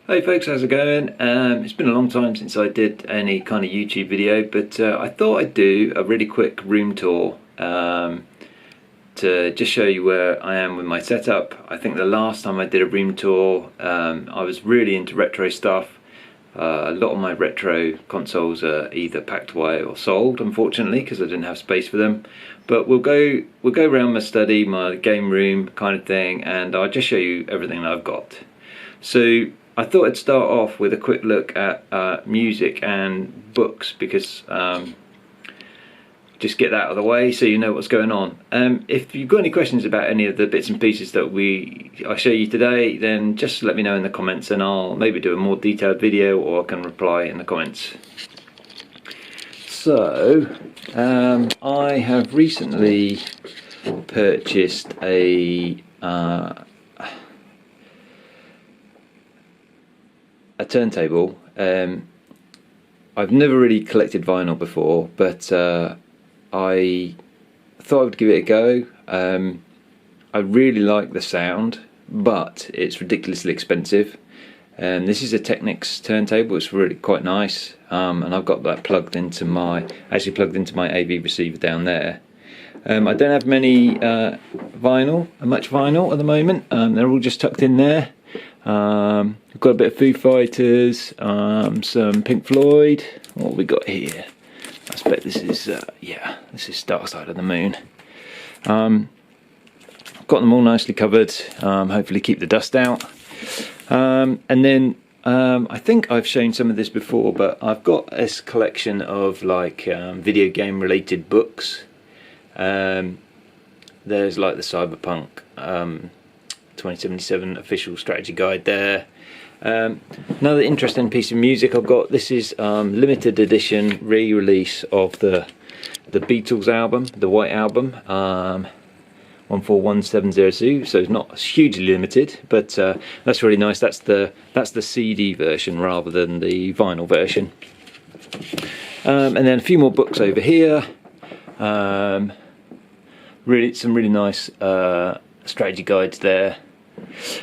Hey folks, how's it going? It's been a long time since I did any kind of YouTube video, but I thought I'd do a really quick room tour to just show you where I am with my setup. I think the last time I did a room tour, I was really into retro stuff. A lot of my retro consoles are either packed away or sold, unfortunately, because I didn't have space for them. But we'll go around my study, my game room kind of thing, and I'll just show you everything that I've got. So I thought I'd start off with a quick look at music and books, because just get that out of the way so you know what's going on. If you've got any questions about any of the bits and pieces that I show you today, then just let me know in the comments and I'll maybe do a more detailed video, or I can reply in the comments. So I have recently purchased a turntable. I've never really collected vinyl before, but I thought I would give it a go. I really like the sound, but it's ridiculously expensive. This is a Technics turntable. It's really quite nice, and I've got that plugged into my AV receiver down there. I don't have much vinyl at the moment. They're all just tucked in there. We've got a bit of Foo Fighters, some Pink Floyd. What have we got here? I expect this is this is Dark Side of the Moon. Got them all nicely covered. Hopefully keep the dust out. And then I think I've shown some of this before, but I've got this collection of like video game related books. There's like the Cyberpunk 2077 official strategy guide there. Another interesting piece of music I've got. This is limited edition re-release of the Beatles album, the White Album, 141702. So it's not hugely limited, but that's really nice. That's the CD version rather than the vinyl version. And then a few more books over here. Some really nice strategy guides there.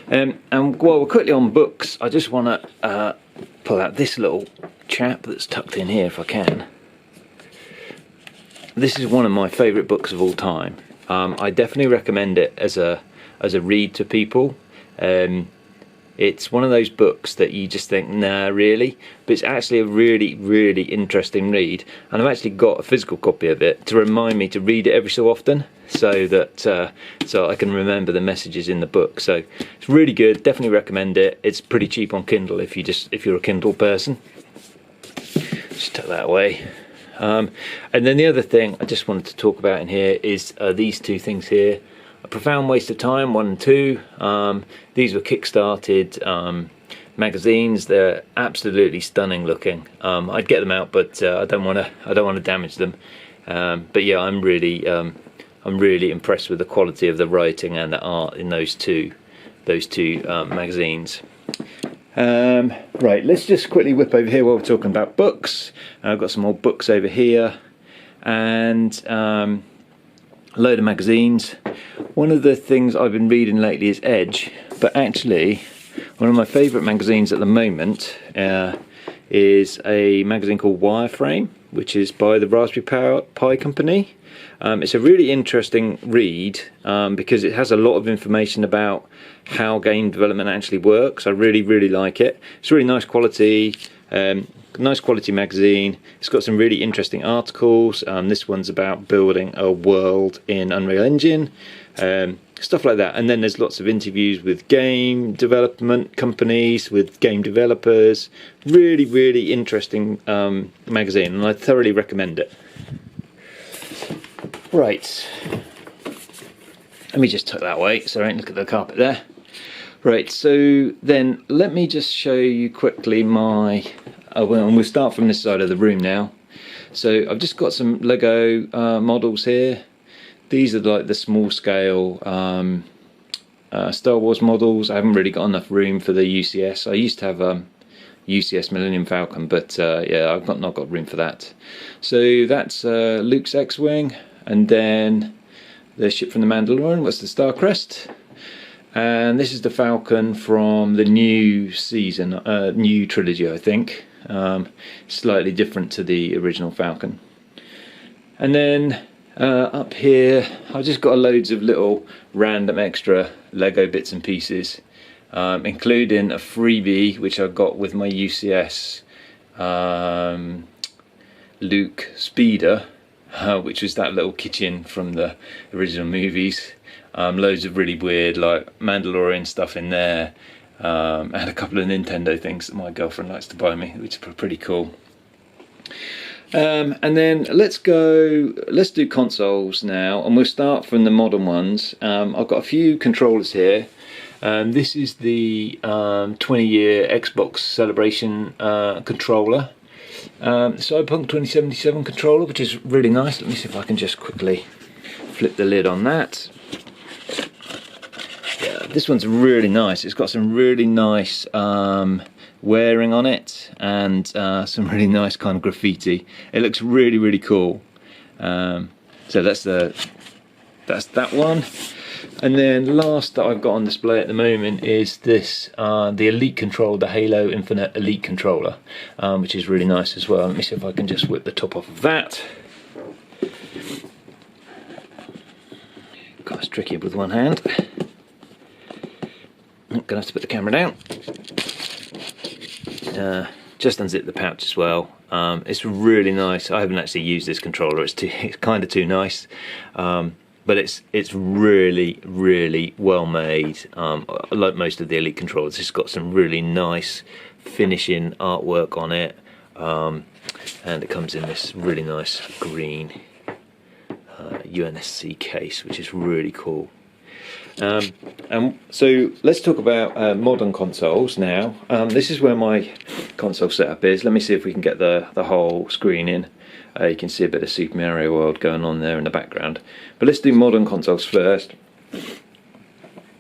And while we're quickly on books, I just want to pull out this little chap that's tucked in here if I can. This is one of my favourite books of all time. I definitely recommend it as a read to people. It's one of those books that you just think, nah, really? But it's actually a really interesting read. And I've actually got a physical copy of it to remind me to read it every so often, so that so I can remember the messages in the book. So it's really good. Definitely recommend it. It's pretty cheap on Kindle if you're a Kindle person. Just tuck that away. And then the other thing I just wanted to talk about in here is these two things here. A Profound Waste of Time 1 and 2. These were kickstarted magazines. They're absolutely stunning looking. I'd get them out, but I don't want to damage them. But yeah, I'm really impressed with the quality of the writing and the art in those two magazines. Right, let's just quickly whip over here while we're talking about books. I've got some more books over here, and a load of magazines. One of the things I've been reading lately is Edge, but actually one of my favourite magazines at the moment is a magazine called Wireframe, which is by the Raspberry Pi company. It's a really interesting read because it has a lot of information about how game development actually works. I really like it. It's really nice quality magazine. It's got some really interesting articles. This one's about building a world in Unreal Engine, stuff like that. And then there's lots of interviews with game development companies, with game developers. Really interesting magazine, and I thoroughly recommend it. Right, let me just tuck that away so I don't look at the carpet there. Right, so then let me just show you quickly my and we'll start from this side of the room now. So I've just got some Lego models here. These are like the small scale Star Wars models. I haven't really got enough room for the UCS. I used to have UCS Millennium Falcon, but yeah, I've not got room for that. So that's Luke's X-Wing, and then the ship from the Mandalorian was the Star Crest. And this is the Falcon from the new season, new trilogy, I think. Slightly different to the original Falcon. And then up here, I've just got loads of little random extra Lego bits and pieces, including a freebie which I got with my UCS Luke Speeder, which was that little kitchen from the original movies. Loads of really weird, like Mandalorian stuff in there, and a couple of Nintendo things that my girlfriend likes to buy me, which are pretty cool. And then let's do consoles now, and we'll start from the modern ones. I've got a few controllers here. This is the 20-year Xbox celebration controller, Cyberpunk 2077 controller, which is really nice. Let me see if I can just quickly flip the lid on that. Yeah, this one's really nice. It's got some really nice wearing on it, and some really nice kind of graffiti. It looks really, really cool. So that's that one. And then last that I've got on display at the moment is this, the Elite controller, the Halo Infinite Elite controller, which is really nice as well. Let me see if I can just whip the top off of that. God, it's tricky with one hand. I'm gonna have to put the camera down. Just unzip the pouch as well. It's really nice. I haven't actually used this controller. It's kind of too nice, but it's really, really well made. Like most of the Elite controllers, it's got some really nice finishing artwork on it, and it comes in this really nice green UNSC case, which is really cool. And so let's talk about modern consoles now. This is where my console setup is. Let me see if we can get the whole screen in. You can see a bit of Super Mario World going on there in the background. But let's do modern consoles first.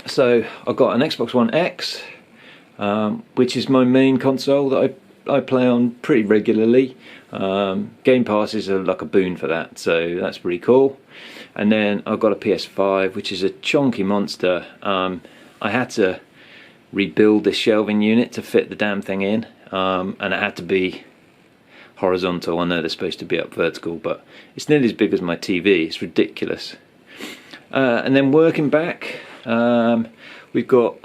So I've got an Xbox One X, which is my main console that I play on pretty regularly. Game Pass is like a boon for that, so that's pretty cool. And then I've got a PS5, which is a chonky monster. I had to rebuild this shelving unit to fit the damn thing in, and it had to be horizontal. I know they're supposed to be up vertical, but it's nearly as big as my TV. It's ridiculous. And then working back, we've got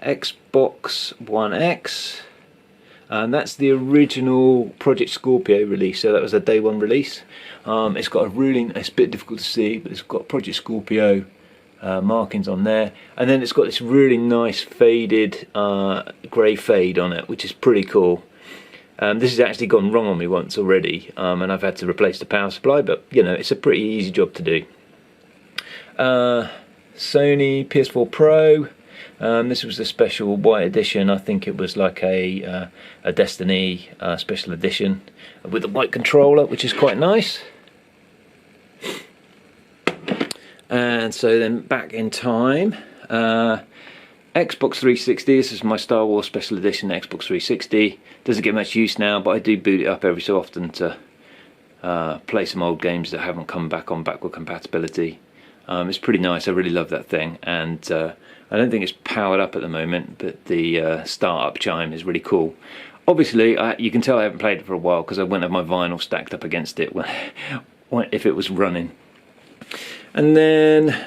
Xbox One X, and that's the original Project Scorpio release, so that was a day one release. It's got it's a bit difficult to see, but it's got Project Scorpio markings on there, and then it's got this really nice faded grey fade on it, which is pretty cool. This has actually gone wrong on me once already, and I've had to replace the power supply, but you know, it's a pretty easy job to do. Sony PS4 Pro. This was the special white edition. I think it was like a Destiny special edition with a white controller, which is quite nice. And so then back in time, Xbox 360. This is my Star Wars special edition Xbox 360. Doesn't get much use now, but I do boot it up every so often to play some old games that haven't come back on backward compatibility. It's pretty nice. I really love that thing, and I don't think it's powered up at the moment, but the start-up chime is really cool. Obviously, you can tell I haven't played it for a while because I wouldn't have my vinyl stacked up against it if it was running. And then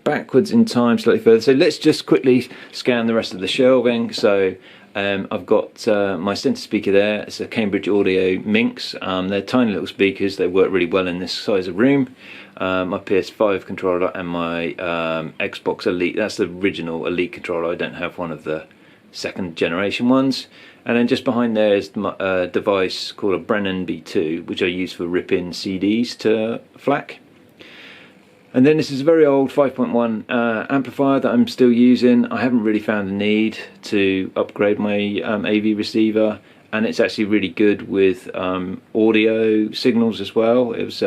backwards in time slightly further. So let's just quickly scan the rest of the shelving. So I've got my centre speaker there. It's a Cambridge Audio Minx. They're tiny little speakers. They work really well in this size of room. My PS5 controller and my Xbox Elite. That's the original Elite controller. I don't have one of the second generation ones. And then just behind there is a device called a Brennan B2, which I use for ripping CDs to FLAC. And then this is a very old 5.1 amplifier that I'm still using. I haven't really found a need to upgrade my AV receiver, and it's actually really good with audio signals as well. It was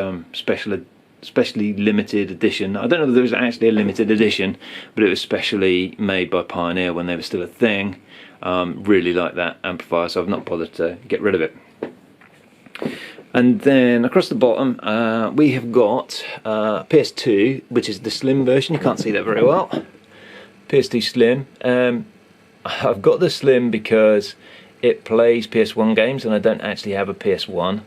specially limited edition. I don't know if there was actually a limited edition, but it was specially made by Pioneer when they were still a thing. Really like that amplifier, so I've not bothered to get rid of it. And then across the bottom we have got PS2, which is the slim version. You can't see that very well, PS2 Slim. I've got the Slim because it plays PS1 games and I don't actually have a PS1.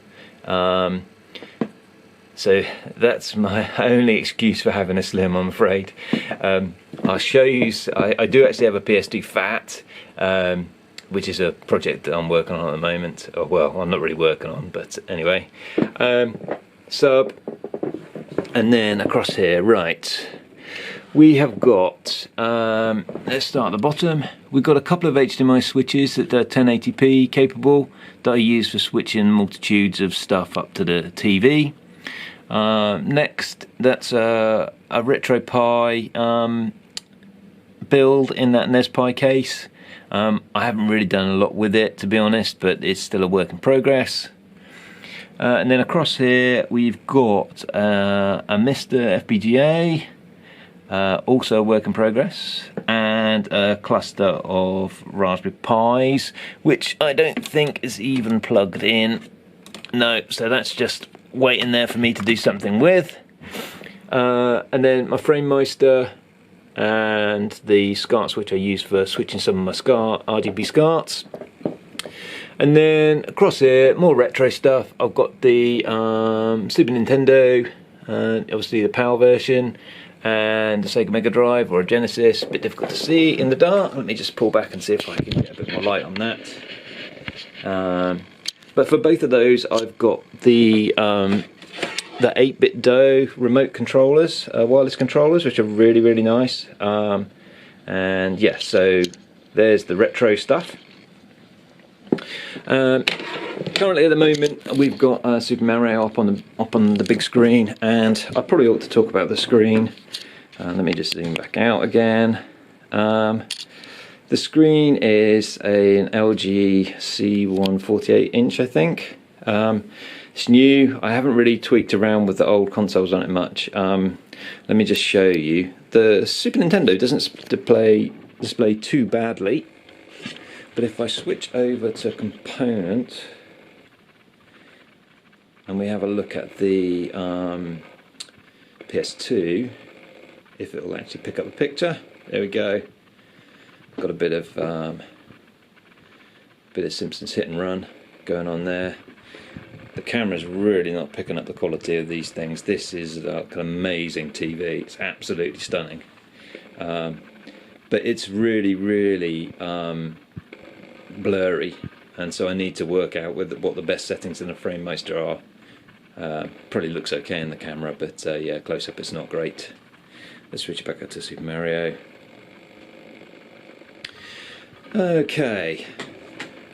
So that's my only excuse for having a Slim, I'm afraid. I'll show you, I do actually have a PS2 Fat, which is a project that I'm working on at the moment. Oh, well, I'm not really working on, but anyway. Sub, and then across here, right. We have got, let's start at the bottom. We've got a couple of HDMI switches that are 1080p capable that I use for switching multitudes of stuff up to the TV. Next, that's a RetroPie build in that NES case. I haven't really done a lot with it, to be honest, but it's still a work in progress. And then across here we've got a Mr. FPGA, also a work in progress, and a cluster of Raspberry Pis, which I don't think is even plugged in. No, so that's just waiting there for me to do something with. And then my FrameMeister and the SCART switch I use for switching some of my RGB SCARTs. And then across here, more retro stuff. I've got the Super Nintendo, obviously the PAL version, and the Sega Mega Drive or a Genesis. A bit difficult to see in the dark. Let me just pull back and see if I can get a bit more light on that. But for both of those, I've got the 8-bit DOE remote controllers, wireless controllers, which are really, really nice. And yeah, so there's the retro stuff. Currently, at the moment, we've got Super Mario up on the big screen, and I probably ought to talk about the screen. Let me just zoom back out again. The screen is an LG C148 inch, I think. It's new. I haven't really tweaked around with the old consoles on it much. Let me just show you. The Super Nintendo doesn't display too badly, but if I switch over to component and we have a look at the PS2, if it will actually pick up the picture, there we go. Got a bit of Simpsons Hit and Run going on there. The camera's really not picking up the quality of these things. This is like an amazing TV. It's absolutely stunning, but it's really, really blurry, and so I need to work out what the best settings in the FrameMeister are. Probably looks okay in the camera, but yeah, close up it's not great. Let's switch back up to Super Mario. Okay,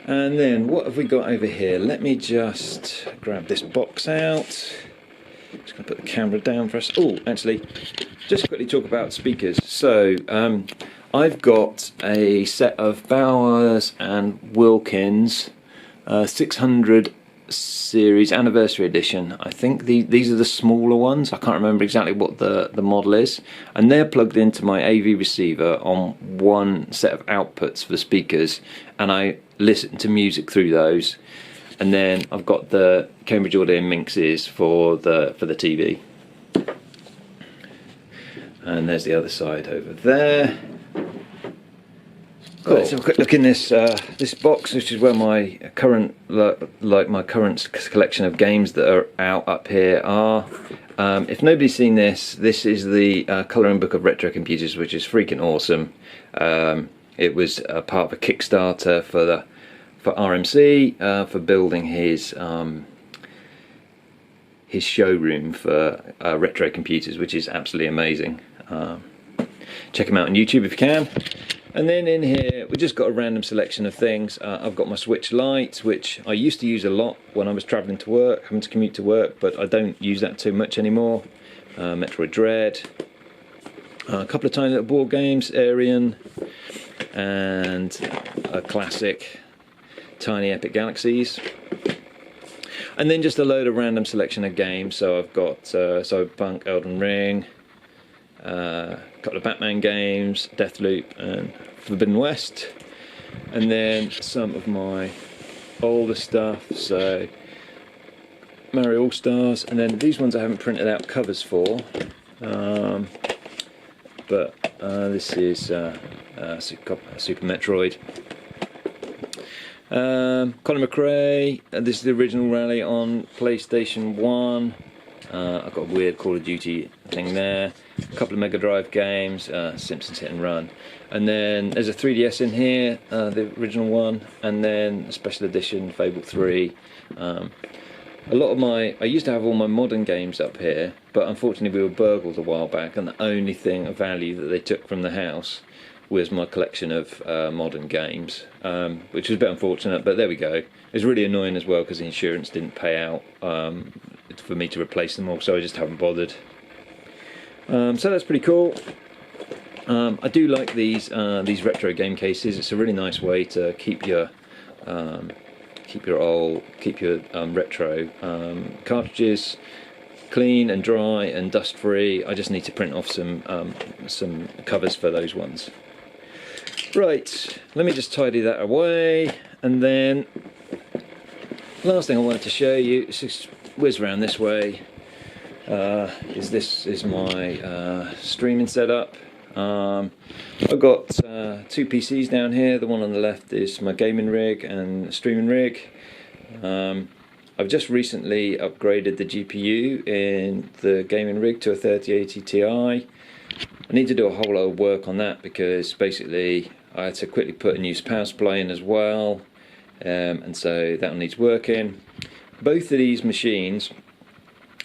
and then what have we got over here? Let me just grab this box out. Just going to put the camera down for us. Oh, actually, just quickly talk about speakers. So I've got a set of Bowers and Wilkins 600 series anniversary edition. I think these are the smaller ones. I can't remember exactly what the model is, and they're plugged into my AV receiver on one set of outputs for the speakers, and I listen to music through those. And then I've got the Cambridge Audio Minxes for the TV, and there's the other side over there. Cool. Let's have a quick look in this this box, which is where my current my current collection of games that are out up here are. If nobody's seen this, this is the colouring book of retro computers, which is freaking awesome. It was a part of a Kickstarter for RMC for building his showroom for retro computers, which is absolutely amazing. Check him out on YouTube if you can. And then in here we just got a random selection of things. I've got my Switch Lite, which I used to use a lot when I was travelling to work, having to commute to work, but I don't use that too much anymore. Metroid Dread, a couple of tiny little board games, Arian, and a classic, Tiny Epic Galaxies. And then just a load of random selection of games. So I've got Cyberpunk, Elden Ring, a couple of Batman games, Deathloop and Forbidden West, and then some of my older stuff, so Mario All Stars, and then these ones I haven't printed out covers for. but this is Super Metroid. Colin McRae, this is the original Rally on PlayStation 1. I've got a weird Call of Duty thing there. A couple of Mega Drive games, Simpsons Hit and Run. And then there's a 3DS in here, the original one, and then a special edition, Fable 3. A lot of I used to have all my modern games up here, but unfortunately we were burgled a while back, and the only thing of value that they took from the house was my collection of modern games, which was a bit unfortunate, but there we go. It was really annoying as well because the insurance didn't pay out for me to replace them all, so I just haven't bothered. So that's pretty cool. I do like these retro game cases. It's a really nice way to keep your retro cartridges clean and dry and dust free. I just need to print off some covers for those ones. Right, let me just tidy that away, and then last thing I wanted to show you, just whiz around this way, is my streaming setup. I've got two PCs down here. The one on the left is my gaming rig and streaming rig. I've just recently upgraded the GPU in the gaming rig to a 3080 Ti. I need to do a whole lot of work on that because basically I had to quickly put a new power supply in as well, and so that one needs working. Both of these machines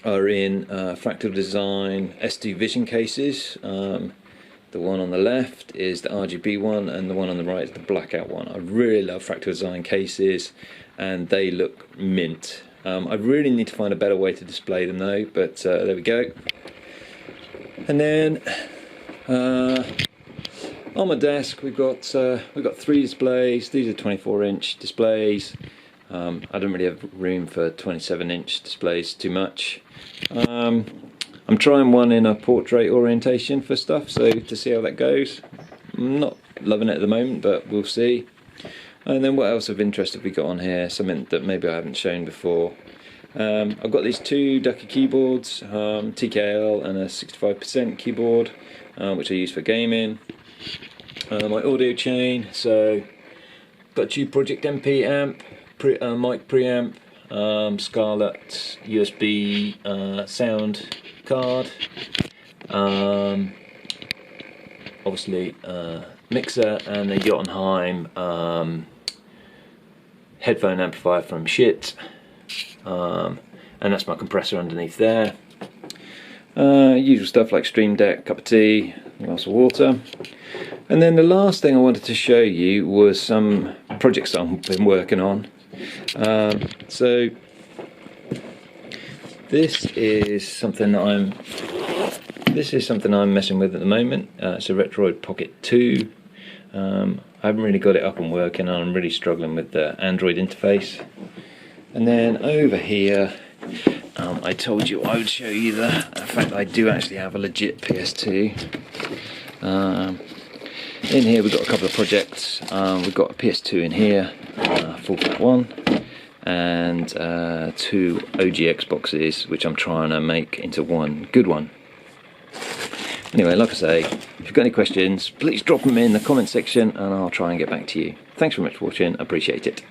are in Fractal Design S2 Vision cases. The one on the left is the RGB one, and the one on the right is the blackout one. I really love Fractal Design cases, and they look mint. I really need to find a better way to display them though, but there we go. And then on my desk we've got 3 displays. These are 24-inch displays. I don't really have room for 27-inch displays too much. I'm trying one in a portrait orientation for stuff, so to see how that goes. I'm not loving it at the moment, but we'll see. And then what else of interest have we got on here? Something that maybe I haven't shown before. I've got these 2 Ducky keyboards, TKL and a 65% keyboard, which I use for gaming. My audio chain, so got a Tube Project MP amp, mic preamp, Scarlett USB sound card, obviously mixer, and a Jotunheim headphone amplifier from Shit, and that's my compressor underneath there. Usual stuff like Stream Deck, cup of tea, glass of water. And then the last thing I wanted to show you was some projects that I've been working on. So this is something I'm messing with at the moment. It's a Retroid Pocket 2. I haven't really got it up and working, and I'm really struggling with the Android interface. And then over here, I told you I would show you the fact that I do actually have a legit PS2. In here we've got a couple of projects. We've got a PS2 in here, full fat one, and 2 OG Xboxes, which I'm trying to make into one good one. Anyway, like I say, if you've got any questions, please drop them in the comment section and I'll try and get back to you. Thanks very much for watching, appreciate it.